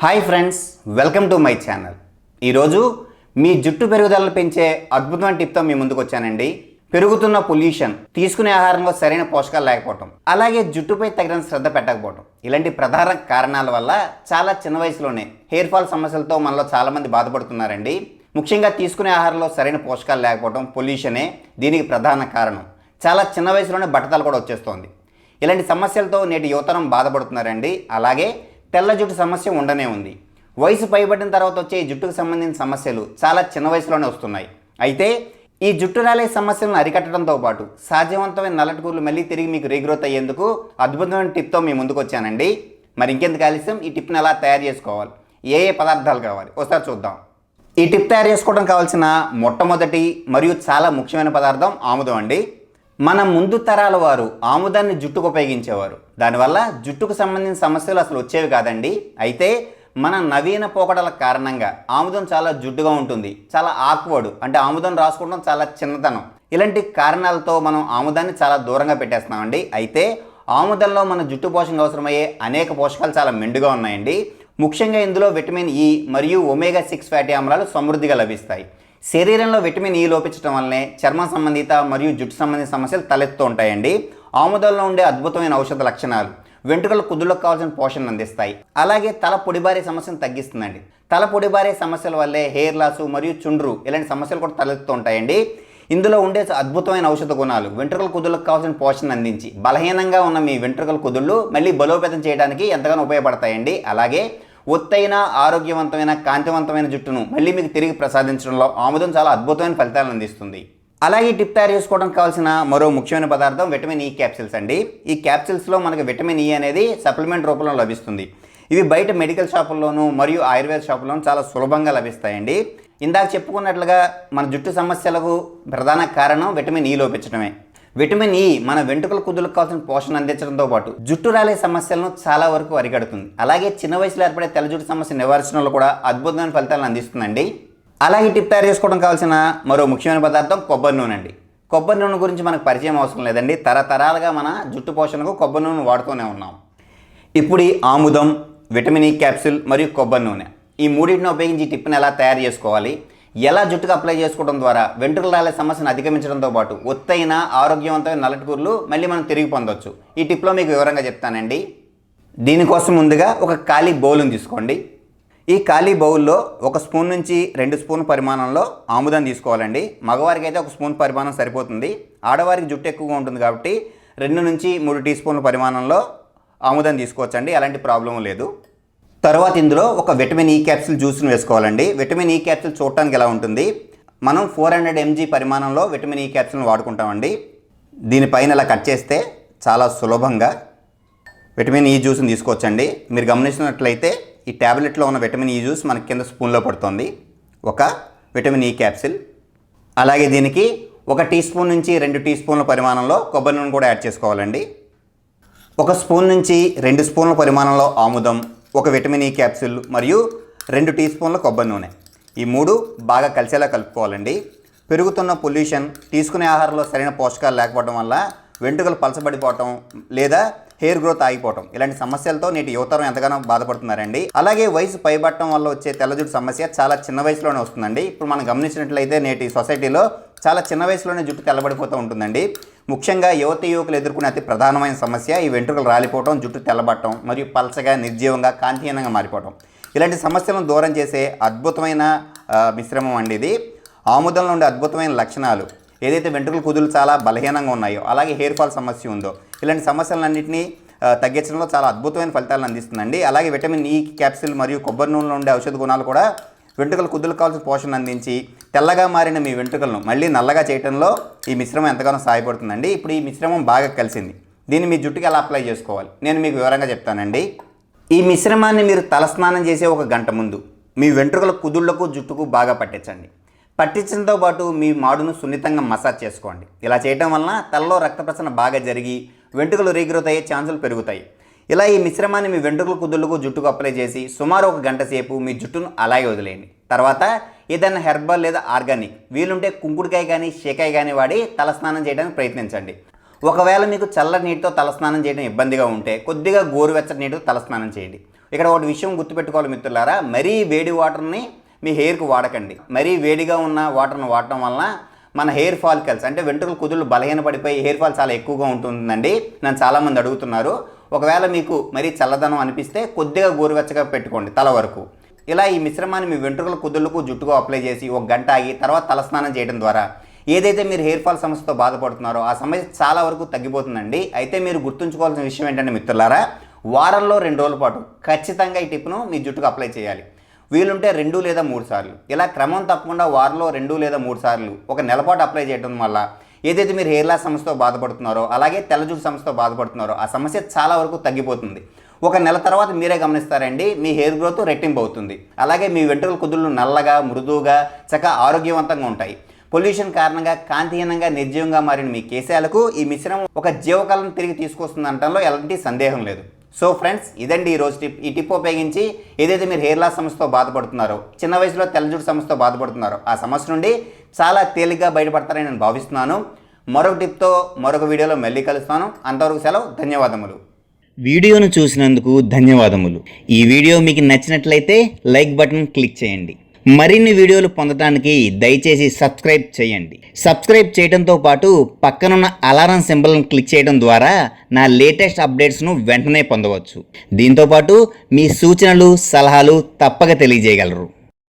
Hi friends, welcome to my channel. ఈరోజు మీ జుట్టు పెరుగుదలను పెంచే అద్భుతమైన టిప్తో మీ ముందుకు వచ్చానండి. పెరుగుతున్న పొల్యూషన్, తీసుకునే ఆహారంలో సరైన పోషకాలు లేకపోవటం, అలాగే జుట్టుపై తగిన శ్రద్ధ పెట్టకపోవటం, ఇలాంటి ప్రధాన కారణాల వల్ల చాలా చిన్న వయసులోనే హెయిర్ ఫాల్ సమస్యలతో మనలో చాలామంది బాధపడుతున్నారండి. ముఖ్యంగా తీసుకునే ఆహారంలో సరైన పోషకాలు లేకపోవడం, పొల్యూషనే దీనికి ప్రధాన కారణం. చాలా చిన్న వయసులోనే బట్టతలు కూడా వచ్చేస్తోంది. ఇలాంటి సమస్యలతో నేటి యువతరం బాధపడుతున్నారండి. అలాగే తెల్ల జుట్టు సమస్య ఉండనే ఉంది. వయసు పైబడిన తర్వాత వచ్చే ఈ జుట్టుకు సంబంధించిన సమస్యలు చాలా చిన్న వయసులోనే వస్తున్నాయి. అయితే ఈ జుట్టు రాలే సమస్యలను అరికట్టడంతో పాటు సాధ్యవంతమైన నల్లటికూర్లు మళ్ళీ తిరిగి మీకు రీగ్రోత్ అయ్యేందుకు అద్భుతమైన టిప్తో మీ ముందుకు వచ్చానండి. మరి ఇంకెందుకు ఆలస్యం, ఈ టిప్ని ఎలా తయారు చేసుకోవాలి, ఏ పదార్థాలు కావాలి ఒకసారి చూద్దాం. ఈ టిప్ తయారు చేసుకోవడం కావాల్సిన మొట్టమొదటి మరియు చాలా ముఖ్యమైన పదార్థం ఆముదం అండి. మన ముందు తరాల వారు ఆముదాన్ని జుట్టుకు ఉపయోగించేవారు. దానివల్ల జుట్టుకు సంబంధించిన సమస్యలు అసలు వచ్చేవి కాదండి. అయితే మన నవీన పోకడల కారణంగా ఆముదం చాలా జుట్టుగా ఉంటుంది, చాలా ఆక్వర్డ్, అంటే ఆముదం రాసుకోవడం చాలా చిన్నతనం. ఇలాంటి కారణాలతో మనం ఆముదాన్ని చాలా దూరంగా పెట్టేస్తున్నామండి. అయితే ఆముదంలో మన జుట్టు పోషణకు అవసరమయ్యే అనేక పోషకాలు చాలా మెండుగా ఉన్నాయండి. ముఖ్యంగా ఇందులో విటమిన్ ఇ మరియు ఒమేగా 6 ఫ్యాటీ ఆమ్లాలు సమృద్ధిగా లభిస్తాయి. శరీరంలో విటమిన్ ఇ లోపించడం వల్లనే చర్మ సంబంధిత మరియు జుట్టు సంబంధిత సమస్యలు తలెత్తుతూ ఉంటాయండి. ఆముదంలో ఉండే అద్భుతమైన ఔషధ లక్షణాలు వెంట్రుకల కుదుళ్ళకు కావాల్సిన పోషణను అందిస్తాయి. అలాగే తల పొడిబారే సమస్యను తగ్గిస్తుందండి. తల పొడిబారే సమస్యల వల్లే హెయిర్ లాసు మరియు చుండ్రు ఇలాంటి సమస్యలు కూడా తలెత్తుతూ ఉంటాయండి. ఇందులో ఉండే అద్భుతమైన ఔషధ గుణాలు వెంట్రుకల కుదుళ్ళకు కావాల్సిన పోషణ అందించి బలహీనంగా ఉన్న మీ వెంట్రుకల కుదుళ్ళు మళ్ళీ బలోపేతం చేయడానికి ఎంతగానో ఉపయోగపడతాయండి. అలాగే ఒత్తైన, ఆరోగ్యవంతమైన, కాంతివంతమైన జుట్టును మళ్ళీ మీకు తిరిగి ప్రసాదించడంలో ఆముదం చాలా అద్భుతమైన ఫలితాలను అందిస్తుంది. అలాగే టిప్ తయారు చేసుకోవడానికి కావాల్సిన మరో ముఖ్యమైన పదార్థం విటమిన్ ఇ క్యాప్సిల్స్ అండి. ఈ క్యాప్సిల్స్లో మనకి విటమిన్ ఇ అనేది సప్లిమెంట్ రూపంలో లభిస్తుంది. ఇవి బయట మెడికల్ షాపుల్లోనూ మరియు ఆయుర్వేద షాపుల్లోనూ చాలా సులభంగా లభిస్తాయండి. ఇందాక చెప్పుకున్నట్లుగా మన జుట్టు సమస్యలకు ప్రధాన కారణం విటమిన్ ఇ లోపించడమే. విటమిన్ ఇ మన వెంట్రుకల కుదులకు కావాల్సిన పోషణ అందించడంతో పాటు జుట్టు రాలే సమస్యలను చాలా వరకు అరికడుతుంది. అలాగే చిన్న వయసులో ఏర్పడే తెల్ల జుట్టు సమస్య నివారించడంలో కూడా అద్భుతమైన ఫలితాలను అందిస్తుందండి. అలాగే టిప్ తయారు చేసుకోవడం కావాల్సిన మరో ముఖ్యమైన పదార్థం కొబ్బరి నూనె అండి. కొబ్బరి నూనె గురించి మనకు పరిచయం అవసరం లేదండి. తరతరాలుగా మన జుట్టు పోషణకు కొబ్బరి నూనె వాడుతూనే ఉన్నాం. ఇప్పుడు ఈ ఆముదం, విటమిన్ ఇ క్యాప్సూల్ మరియు కొబ్బరి నూనె, ఈ మూడింటిని ఉపయోగించి ఈ టిప్ని ఎలా తయారు చేసుకోవాలి, ఎలా జుట్టుకు అప్లై చేసుకోవడం ద్వారా వెంట్రుకలు రాలే సమస్యను అధిగమించడంతో పాటు ఒత్తైన, ఆరోగ్యవంతమైన నల్లటికూర్లు మళ్ళీ మనం తిరిగి పొందవచ్చు, ఈ టిప్లో మీకు వివరంగా చెప్తానండి. దీనికోసం ముందుగా ఒక ఖాళీ బౌల్ని తీసుకోండి. ఈ ఖాళీ బౌల్లో 1 స్పూన్ నుంచి 2 స్పూన్ల పరిమాణంలో ఆముదం తీసుకోవాలండి. మగవారికి అయితే 1 స్పూన్ పరిమాణం సరిపోతుంది. ఆడవారికి జుట్టు ఎక్కువగా ఉంటుంది కాబట్టి 2 నుంచి 3 టీ స్పూన్ల పరిమాణంలో ఆముదం తీసుకోవచ్చండి, అలాంటి ప్రాబ్లం లేదు. తర్వాత ఇందులో ఒక విటమిన్ ఇ క్యాప్సూల్ జ్యూస్ని వేసుకోవాలండి. విటమిన్ ఇ క్యాప్సూల్ చూడటానికి ఎలా ఉంటుంది, మనం 400 mg పరిమాణంలో విటమిన్ ఇ క్యాప్సూల్ని వాడుకుంటామండి. దీనిపైన ఇలా కట్ చేస్తే చాలా సులభంగా విటమిన్ ఇ జ్యూస్ని తీసుకోవచ్చండి. మీరు గమనించినట్లయితే ఈ ట్యాబ్లెట్లో ఉన్న విటమిన్ ఇ జ్యూస్ మనకి కింద స్పూన్లో పడుతుంది. ఒక విటమిన్ ఇ క్యాప్సూల్. అలాగే దీనికి 1 టీ స్పూన్ నుంచి 2 టీ స్పూన్ల పరిమాణంలో కొబ్బరి నూనె కూడా యాడ్ చేసుకోవాలండి. 1 స్పూన్ నుంచి 2 స్పూన్ల పరిమాణంలో ఆముదం, 1 విటమిన్ ఇ క్యాప్సూల్ మరియు 2 టీ స్పూన్ల కొబ్బరి నూనె, ఈ 3 బాగా కలిసేలా కలుపుకోవాలండి. పెరుగుతున్న పొల్యూషన్, తీసుకునే ఆహారంలో సరైన పోషకాలు లేకపోవడం వల్ల వెంట్రుకలు పలచబడిపోవటం లేదా హెయిర్ గ్రోత్ ఆగిపోవటం, ఇలాంటి సమస్యలతో నేటి యువతరం ఎంతగానో బాధపడుతున్నారండి. అలాగే వయసు పైబట్టడం వల్ల వచ్చే తెల్లజుట్టు సమస్య చాలా చిన్న వయసులోనే వస్తుందండి. ఇప్పుడు మనం గమనించినట్లయితే నేటి సొసైటీలో చాలా చిన్న వయసులోనే జుట్టు తెల్లబడిపోతూ ఉంటుందండి. ముఖ్యంగా యువకులు ఎదుర్కొనే అతి ప్రధానమైన సమస్య ఈ వెంట్రుకలు రాలిపోవడం, జుట్టు తెల్లబడటం మరియు పలచగా, నిర్జీవంగా, కాంతిహీనంగా మారిపోవడం. ఇలాంటి సమస్యలను దూరం చేసే అద్భుతమైన మిశ్రమం అండి ఇది. ఆముదంలో ఉండే అద్భుతమైన లక్షణాలు, ఏదైతే వెంట్రుకల కుదులు చాలా బలహీనంగా ఉన్నాయో, అలాగే హెయిర్ ఫాల్ సమస్య ఉందో, ఇలాంటి సమస్యలన్నింటినీ తగ్గించడంలో చాలా అద్భుతమైన ఫలితాలను అందిస్తుందండి. అలాగే విటమిన్ ఇ క్యాప్సూల్ మరియు కొబ్బరి నూనెలో ఉండే ఔషధ గుణాలు కూడా వెంట్రుకల కుదులకు కావాల్సిన పోషణ అందించి తెల్లగా మారిన మీ వెంట్రుకలను మళ్ళీ నల్లగా చేయడంలో ఈ మిశ్రమం ఎంతగానో సహాయపడుతుందండి. ఇప్పుడు ఈ మిశ్రమం బాగా కలిసింది. దీన్ని మీ జుట్టుకి ఎలా అప్లై చేసుకోవాలి నేను మీకు వివరంగా చెప్తానండి. ఈ మిశ్రమాన్ని మీరు తలస్నానం చేసే 1 గంట ముందు మీ వెంట్రుకల కుదుళ్లకు, జుట్టుకు బాగా పట్టించండి. పట్టించడంతో పాటు మీ మాడును సున్నితంగా మసాజ్ చేసుకోండి. ఇలా చేయడం వలన తలలో రక్త ప్రసరణ బాగా జరిగి వెంట్రుకలు రీగ్రోత్ అయ్యే ఛాన్సులు పెరుగుతాయి. ఇలా ఈ మిశ్రమాన్ని మీ వెంట్రుకల కుదుళ్లకు, జుట్టుకు అప్లై చేసి సుమారు 1 గంట సేపు మీ జుట్టును అలాగే వదిలేయండి. తర్వాత ఏదైనా హెర్బల్ లేదా ఆర్గానిక్, వీలుంటే కుంకుడుకాయ కానీ షేకాయ కానీ వాడి తలస్నానం చేయడానికి ప్రయత్నించండి. ఒకవేళ మీకు చల్లటి నీటితో తలస్నానం చేయడం ఇబ్బందిగా ఉంటే కొద్దిగా గోరువెచ్చటి నీటితో తలస్నానం చేయండి. ఇక్కడ ఒకటి విషయం గుర్తుపెట్టుకోవాలి మిత్రులారా, మరీ వేడి వాటర్ని మీ హెయిర్కి వాడకండి. మరీ వేడిగా ఉన్న వాటర్ని వాడటం వలన మన హెయిర్ ఫాలికల్స్ అంటే వెంట్రుకల కుదుళ్ళు బలహీనపడిపోయి హెయిర్ ఫాల్ చాలా ఎక్కువగా ఉంటుందండి. నన్ను చాలామంది అడుగుతున్నారు. ఒకవేళ మీకు మరీ చల్లదనం అనిపిస్తే కొద్దిగా గోరువెచ్చగా పెట్టుకోండి తల వరకు. ఇలా ఈ మిశ్రమాన్ని మీ వెంట్రుకల కుదుళ్ళకు జుట్టుకు అప్లై చేసి 1 గంట ఆగి తర్వాత తలస్నానం చేయడం ద్వారా ఏదైతే మీరు హెయిర్ ఫాల్ సమస్యతో బాధపడుతున్నారో ఆ సమస్య చాలా వరకు తగ్గిపోతుందండి. అయితే మీరు గుర్తుంచుకోవాల్సిన విషయం ఏంటంటే మిత్రులారా, వారంలో 2 రోజుల పాటు ఖచ్చితంగా ఈ టిప్ను మీ జుట్టుకు అప్లై చేయాలి. వీలుంటే 2 లేదా 3 సార్లు. ఇలా క్రమం తప్పకుండా వారంలో 2 లేదా 3 సార్లు 1 నెల పాటు అప్లై చేయడం వల్ల ఏదైతే మీరు హెయిర్ లాస్ సమస్యతో బాధపడుతున్నారో అలాగే తెల్ల జుట్టు సమస్యతో బాధపడుతున్నారో ఆ సమస్య చాలా వరకు తగ్గిపోతుంది. 1 నెల తర్వాత మీరే గమనిస్తారండి, మీ హెయిర్ గ్రోత్ రెట్టింపు అవుతుంది. అలాగే మీ వెంట్రుకల కుదుళ్ళు నల్లగా మృదువుగా చక్కగా ఆరోగ్యవంతంగా ఉంటాయి. పొల్యూషన్ కారణంగా కాంతిహీనంగా నిర్జీవంగా మారిన మీ కేశాలకు ఈ మిశ్రమం ఒక జీవకళను తిరిగి తీసుకొస్తుంది అనడంలో ఎలాంటి సందేహం లేదు. సో ఫ్రెండ్స్, ఇదండి ఈరోజు టిప్. ఈ టిప్ ఉపయోగించి ఏదైతే మీరు హెయిర్ లాస్ సమస్యతో బాధపడుతున్నారో, చిన్న వయసులో తెల్ల జుట్టు సమస్యతో బాధపడుతున్నారో ఆ సమస్య నుండి చాలా తేలిగ్గా బయటపడతారని నేను భావిస్తున్నాను. మరొక టిప్తో మరొక వీడియోలో మళ్ళీ కలుస్తాను. అంతవరకు సెలవు. ధన్యవాదములు. వీడియోను చూసినందుకు ధన్యవాదములు. ఈ వీడియో మీకు నచ్చినట్లయితే లైక్ బటన్ క్లిక్ చేయండి. మరిన్ని వీడియోలు పొందడానికి దయచేసి సబ్స్క్రైబ్ చేయండి. సబ్స్క్రైబ్ చేయడంతో పాటు పక్కనున్న అలారం సింబల్ను క్లిక్ చేయడం ద్వారా నా లేటెస్ట్ అప్డేట్స్ను వెంటనే పొందవచ్చు. దీంతోపాటు మీ సూచనలు సలహాలు తప్పక తెలియజేయగలరు.